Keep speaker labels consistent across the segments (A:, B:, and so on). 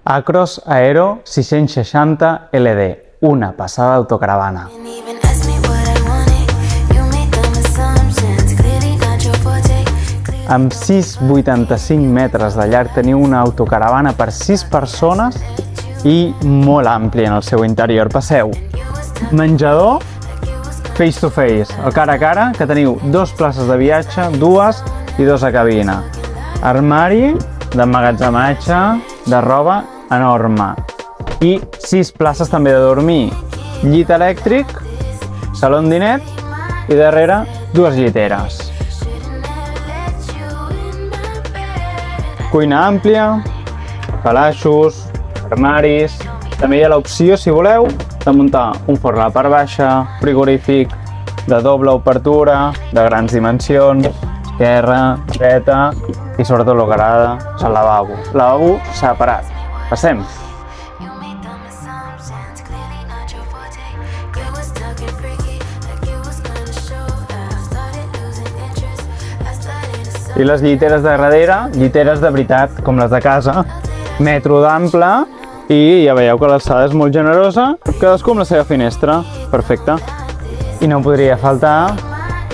A: Acros Aero 660 LD, una passada d'autocaravana. Amb 6,85 metres de llarg teniu una autocaravana per 6 persones i molt àmplia en el seu interior. Passeu. Menjador face to face, el cara a cara, que teniu 2 places de viatge, 2 i 2 a cabina. Armari d'emmagatzematge de roba enorme i 6 places també de dormir. Llit elèctric, saló dinet i darrere 2 lliteres. Cuina àmplia, calaixos, armaris. També hi ha l'opció, si voleu, de muntar un forn a la part baixa, frigorífic de doble obertura, de grans dimensions, esquerra, dreta i sobretot el que agrada és el lavabo. Lavabo separat. Passem. I les lliteres de darrere, lliteres de veritat, com les de casa, metro d'ample i ja veieu que l'alçada és molt generosa, cadascú amb la seva finestra, perfecte. I no podria faltar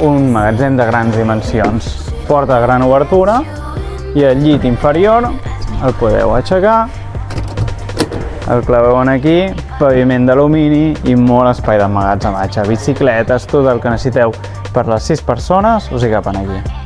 A: un magatzem de grans dimensions. Porta de gran obertura i el llit inferior el podeu aixecar, el claveu aquí, paviment d'alumini i molt espai d'emmagatzematge, bicicletes, tot el que necessiteu per les 6 persones us hi capen aquí.